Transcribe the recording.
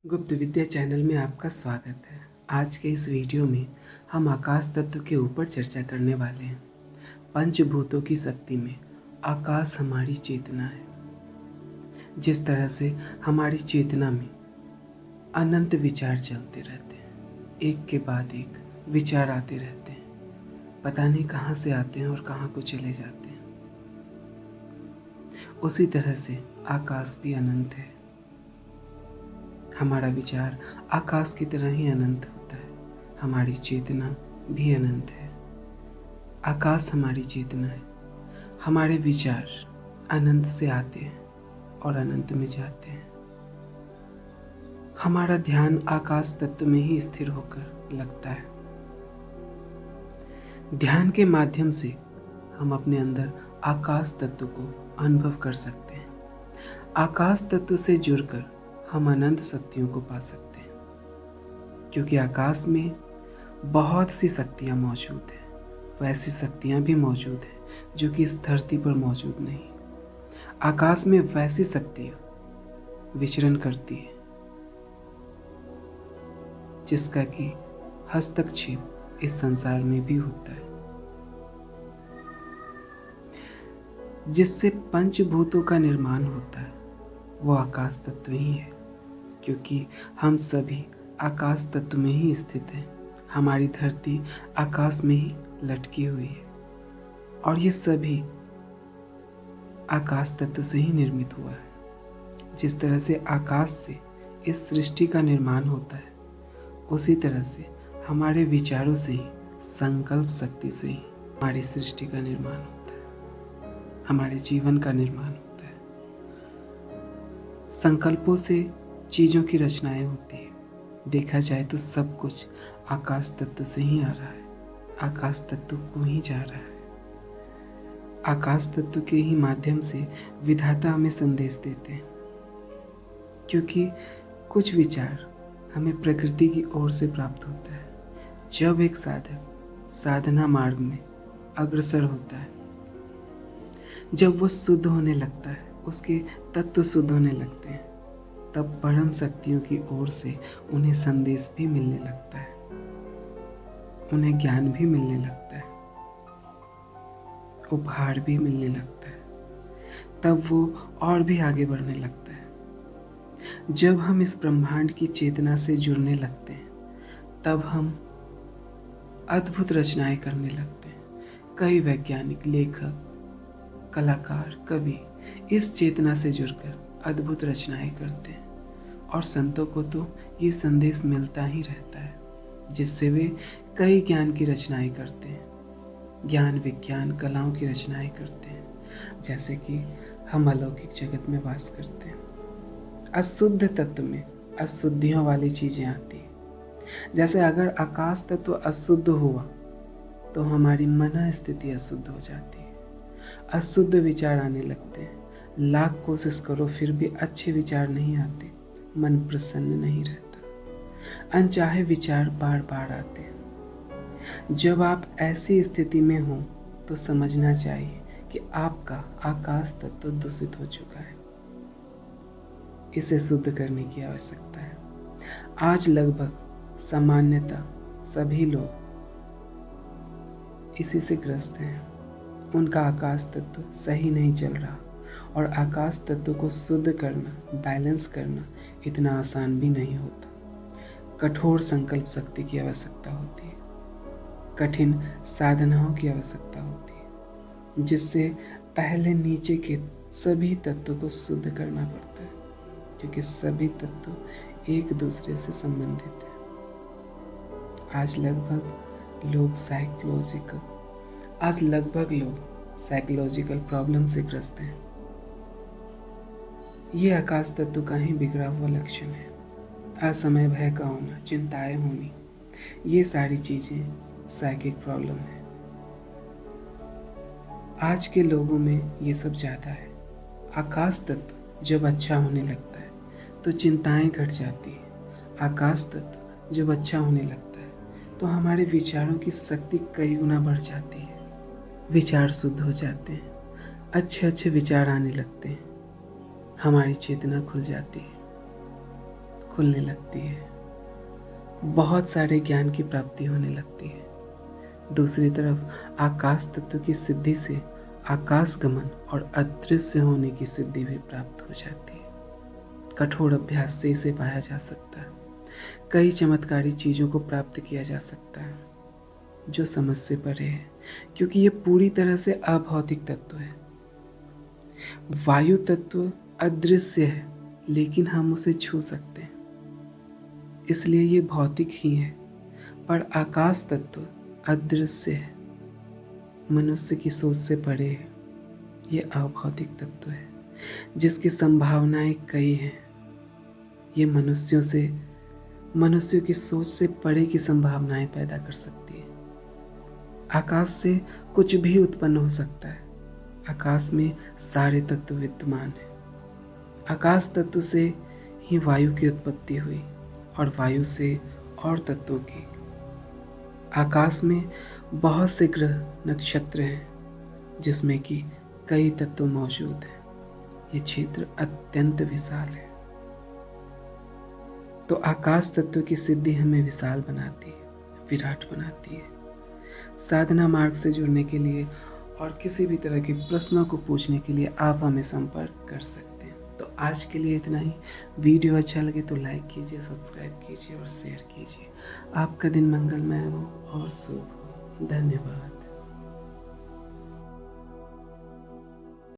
गुप्त विद्या चैनल में आपका स्वागत है। आज के इस वीडियो में हम आकाश तत्व के ऊपर चर्चा करने वाले हैं। पंचभूतों की शक्ति में आकाश हमारी चेतना है। जिस तरह से हमारी चेतना में अनंत विचार चलते रहते हैं, एक के बाद एक विचार आते रहते हैं, पता नहीं कहाँ से आते हैं और कहाँ को चले जाते हैं। उसी तरह से आकाश भी अनंत है। हमारा विचार आकाश की तरह ही अनंत होता है। हमारी चेतना भी अनंत है। आकाश हमारी चेतना है। हमारे विचार अनंत से आते हैं और अनंत में जाते हैं। हमारा ध्यान आकाश तत्व में ही स्थिर होकर लगता है। ध्यान के माध्यम से हम अपने अंदर आकाश तत्व को अनुभव कर सकते हैं। आकाश तत्व से जुड़कर हम अनंत शक्तियों को पा सकते हैं, क्योंकि आकाश में बहुत सी शक्तियाँ मौजूद हैं। वैसी शक्तियाँ भी मौजूद हैं जो कि इस धरती पर मौजूद नहीं। आकाश में वैसी शक्तियाँ विचरण करती है जिसका कि हस्तक्षेप इस संसार में भी होता है, जिससे पंचभूतों का निर्माण होता है। वो आकाश तत्व ही है, क्योंकि हम सभी आकाश तत्व में ही स्थित हैं। हमारी धरती आकाश में ही लटकी हुई है और ये सभी आकाश तत्व से ही निर्मित हुआ है। जिस तरह से आकाश से इस सृष्टि का निर्माण होता है, उसी तरह से हमारे विचारों से ही, संकल्प शक्ति से ही हमारी सृष्टि का निर्माण होता है, हमारे जीवन का निर्माण होता है। संकल्पों से चीज़ों की रचनाएं होती है। देखा जाए तो सब कुछ आकाश तत्व से ही आ रहा है, आकाश तत्व को ही जा रहा है। आकाश तत्व के ही माध्यम से विधाता हमें संदेश देते हैं, क्योंकि कुछ विचार हमें प्रकृति की ओर से प्राप्त होता है। जब एक साधक साधना मार्ग में अग्रसर होता है, जब वो शुद्ध होने लगता है, उसके तत्व शुद्ध होने लगते हैं, तब परम शक्तियों की ओर से उन्हें संदेश भी मिलने लगता है, उन्हें ज्ञान भी मिलने लगता है, उपहार भी मिलने लगता है। तब वो और भी आगे बढ़ने लगता है। जब हम इस ब्रह्मांड की चेतना से जुड़ने लगते हैं, तब हम अद्भुत रचनाएं करने लगते हैं। कई वैज्ञानिक, लेखक, कलाकार, कवि इस चेतना से जुड़कर अद्भुत रचनाएं करते हैं और संतों को तो ये संदेश मिलता ही रहता है, जिससे वे कई ज्ञान की रचनाएं करते हैं, ज्ञान, विज्ञान, कलाओं की रचनाएं करते हैं। जैसे कि हम अलौकिक जगत में वास करते हैं। अशुद्ध तत्व में अशुद्धियों वाली चीजें आती हैं। जैसे अगर आकाश तत्व अशुद्ध हुआ तो हमारी मन स्थिति अशुद्ध हो जाती है। अशुद्ध विचार आने लगते हैं। लाख कोशिश करो फिर भी अच्छे विचार नहीं आते, मन प्रसन्न नहीं रहता, अनचाहे विचार बार बार आते हैं। जब आप ऐसी स्थिति में हो तो समझना चाहिए कि आपका आकाश तत्व दूषित हो चुका है। इसे शुद्ध करने की आवश्यकता है। आज लगभग सामान्यतः सभी लोग इसी से ग्रस्त हैं। उनका आकाश तत्व सही नहीं चल रहा, और आकाश तत्व को शुद्ध करना, बैलेंस करना इतना आसान भी नहीं होता। कठोर संकल्प शक्ति की आवश्यकता होती है, कठिन साधनाओं की आवश्यकता होती है, जिससे पहले नीचे के सभी तत्वों को शुद्ध करना पड़ता है, क्योंकि सभी तत्व एक दूसरे से संबंधित है। आज लगभग लोग साइकोलॉजिकल प्रॉब्लम से ग्रस्त हैं। ये आकाश तत्व का ही बिगड़ा हुआ लक्षण है। असमय भय का होना, चिंताएं होनी, ये सारी चीजें साइकिक प्रॉब्लम है। आज के लोगों में ये सब ज्यादा है। आकाश तत्व जब अच्छा होने लगता है तो चिंताएं घट जाती है। आकाश तत्व जब अच्छा होने लगता है तो हमारे विचारों की शक्ति कई गुना बढ़ जाती है। विचार शुद्ध हो जाते हैं, अच्छे अच्छे विचार आने लगते हैं, हमारी चेतना खुल जाती है। खुलने लगती है, बहुत सारे ज्ञान की प्राप्ति होने लगती है। दूसरी तरफ आकाश तत्व की सिद्धि से आकाश गमन और अदृश्य होने की सिद्धि भी प्राप्त हो जाती है। कठोर अभ्यास से इसे पाया जा सकता है। कई चमत्कारी चीजों को प्राप्त किया जा सकता है जो समझ से परे है, क्योंकि ये पूरी तरह से अभौतिक तत्व है। वायु तत्व अदृश्य है, लेकिन हम उसे छू सकते हैं, इसलिए ये भौतिक ही है। पर आकाश तत्व अदृश्य है, मनुष्य की सोच से परे है। ये अभौतिक तत्व है जिसकी संभावनाएं कई हैं। ये मनुष्यों की सोच से परे की संभावनाएं पैदा कर सकती है। आकाश से कुछ भी उत्पन्न हो सकता है। आकाश में सारे तत्व विद्यमान हैं। आकाश तत्व से ही वायु की उत्पत्ति हुई और वायु से और तत्वों की। आकाश में बहुत से ग्रह नक्षत्र हैं जिसमें कि कई तत्व मौजूद हैं। ये क्षेत्र अत्यंत विशाल है। तो आकाश तत्व की सिद्धि हमें विशाल बनाती है, विराट बनाती है। साधना मार्ग से जुड़ने के लिए और किसी भी तरह के प्रश्नों को पूछने के लिए आप हमें संपर्क कर सकते हैं। तो आज के लिए इतना ही। वीडियो अच्छा लगे तो लाइक कीजिए, सब्सक्राइब कीजिए और शेयर कीजिए। आपका दिन मंगलमय हो और शुभ हो। धन्यवाद।